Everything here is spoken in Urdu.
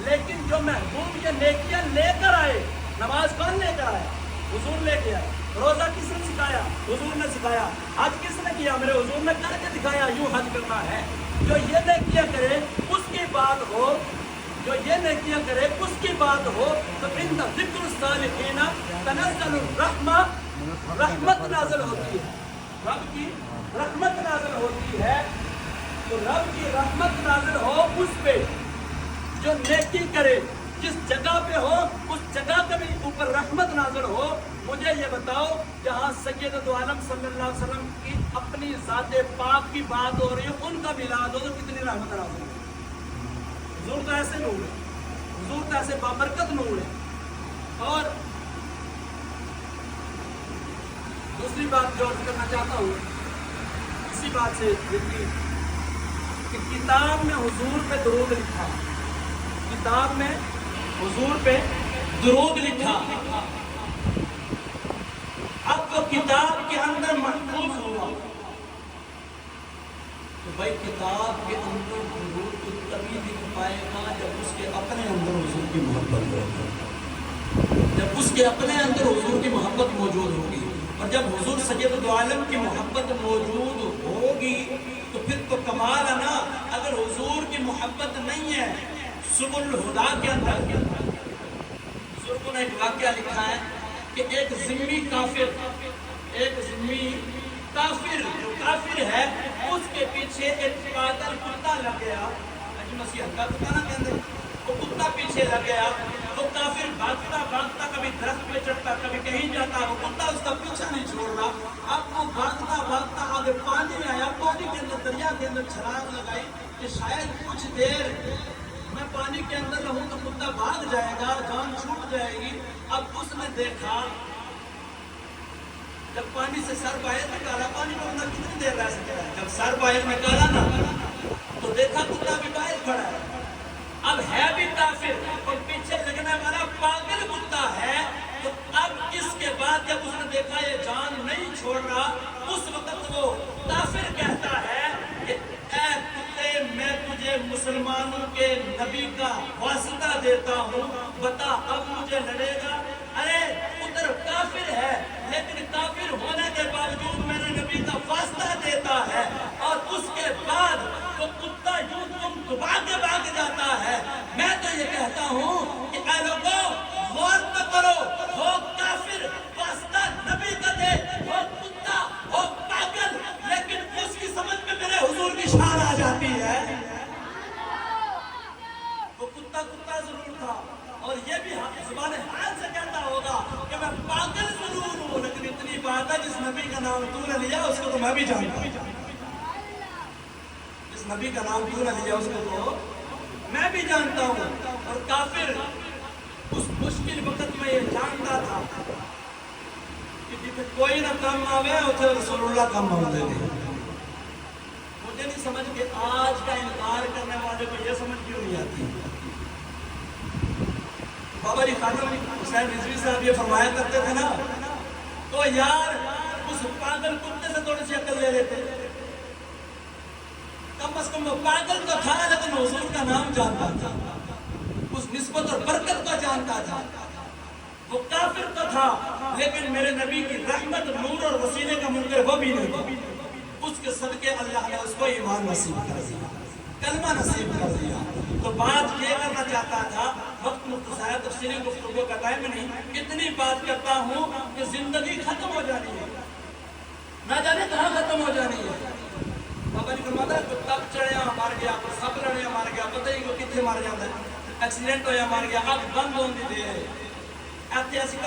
لیکن جو محبوب یہ نیکیاں لے کر آئے، نماز کون لے کر آیا؟ حضور لے کے آئے۔ روزہ کس نے سکھایا؟ حضور نے سکھایا۔ حج کس نے کیا؟ میرے حضور نے کر کے دکھایا، یوں حج کرنا ہے۔ جو یہ نیکیاں کرے اس کی بات ہو، جو یہ نیکیاں کرے اس کی بات ہو تو عند ذکر الصالحین تنزل الرحمہ، رحمت نازل ہوتی ہے، رب کی رحمت نازل ہوتی ہے۔ تو رب کی رحمت نازل ہو اس پہ جو نیکی کرے، جس جگہ پہ ہو اس جگہ کے بھی اوپر رحمت نازل ہو۔ مجھے یہ بتاؤ، جہاں سید دو عالم صلی اللہ علیہ وسلم کی اپنی ذات پاک کی بات ہو رہی ہے، ان کا میلاد ہو تو کتنی رحمت نازل ہو۔ حضور تو ایسے نور ہے، حضور تو ایسے بابرکت نور ہے۔ اور دوسری بات جو عرض کرنا چاہتا ہوں اسی بات سے جڑتی کہ کتاب میں حضور پہ درود لکھا، کتاب میں حضور پہ درود لکھا، اب وہ کتاب کے اندر محفوظ ہوا تو بھائی کتاب کے اندر درود تو تبھی لکھ پائے گا جب اس کے اپنے اندر حضور کی محبت ہوگی، جب اس کے اپنے اندر حضور کی محبت موجود ہوگی۔ اور جب حضور سید دو عالم کی محبت موجود ہوگی تو پھر تو کمال ہے نا۔ اگر حضور کی محبت نہیں ہے، سبل الہدا کے اندر بزرگوں نے ایک واقعہ لکھا ہے کہ ایک ذمی کافر جو کافر ہے، اس کے پیچھے ایک پاگل کتا لگ گیا۔ مسیح کا کتا نہ کہتے، وہ کتا پیچھے لگ گیا۔ وہ کافر بھاگتا بھاگتا کبھی درخت پہ چڑھتا، کبھی کہیں جاتا، وہ کتا اس کا پیچھا نہیں چھوڑ رہا۔ اب وہ بھاگتا بھاگتا آگے پانی آیا، پانی کے اندر دریا کے اندر چھلانگ لگائی کہ شاید کچھ دیر میں پانی کے اندر رہوں تو کتا بھاگ جائے گا، جان چھوٹ جائے گی۔ اب اس نے دیکھا جب پانی سے سر باہر نکالا، پانی میں اندر کتنی دیر رہ سکتا ہے، جب سر باہر نکالا نا تو دیکھا کتا بھی باہر کھڑا ہے۔ اب ہے بھی کافر اور پیچھے لگنے والا پاگل کتا ہے، تو اب اس کے بعد جب اس نے دیکھا یہ جان نہیں چھوڑ رہا، اس وقت وہ کافر کہتا ہے کہ اے کتے، میں تجھے مسلمانوں کے نبی کا واسطہ دیتا ہوں، بتا اب مجھے لڑے گا؟ ارے ادھر کافر ہے لیکن کافر ہونے کے باوجود میرے نبی کا واسطہ دیتا ہے، اور اس کے بعد وہ کتا یوں تم دبا کے بھاگ جاتا ہے۔ میں تو یہ کہتا ہوں کہ اے لوگوں، غور تو کرو، ہو کافر واسطہ نبی کا دے، ہو کتا ہو پاگل، لیکن اس کی سمجھ میں میرے حضور کی شان آ جاتی ہے۔ وہ کتا ضرور تھا اور یہ بھی زبان حال سے کہتا ہوگا کہ میں پاگل ضرور ہوں، لیکن اتنی بات ہے جس نبی کا نام تو نے لیا اس کو تو میں بھی جانتا ہوں، جس نبی کا نام تو نے لیا اس کو تو میں بھی جانتا ہوں۔ اور کافر اس مشکل وقت میں یہ جانتا تھا کہ جب کوئی نہ کام آوے اسے رسول اللہ کام آتے تھے۔ مجھے نہیں سمجھ کہ آج کا انکار کرنے والے کو یہ سمجھ کیوں نہیں آتی۔ بابا جی خاتم حسین رضوی صاحب یہ فرمایا کرتے تھے نا، تو یار اس پاگل کتے سے تھوڑی سی عقل لے لیتے، کم از کم وہ پاگل تو تھا لیکن حضور کا نام جانتا تھا، اس نسبت اور برکت کو جانتا تھا۔ وہ کافر تو تھا لیکن میرے نبی کی رحمت، نور اور وسیلے کا منکر وہ بھی نہیں تھا۔ اس کے صدقے اللہ نے اس کو ایمان نصیب کر دیا، کلمہ نصیب کر دیا۔ تو بات یہ کرنا چاہتا تھا، وقت مختصر ہے، تفصیلی گفتگو کا ٹائم نہیں، اتنی بات کرتا ہوں کہ زندگی ختم ہو جانی ہے، نہ جانے کہاں ختم ہو جانی ہے۔ بابا جی فرماتا ہے کوئی تب چڑھیا مار گیا، کوئی سب لڑیا مار گیا، پتہ ہی کوئی کتنے مار جاتا ہے، ایکسیڈنٹ ہویا مار گیا، اگ بند ہونے دے ایتھے اسی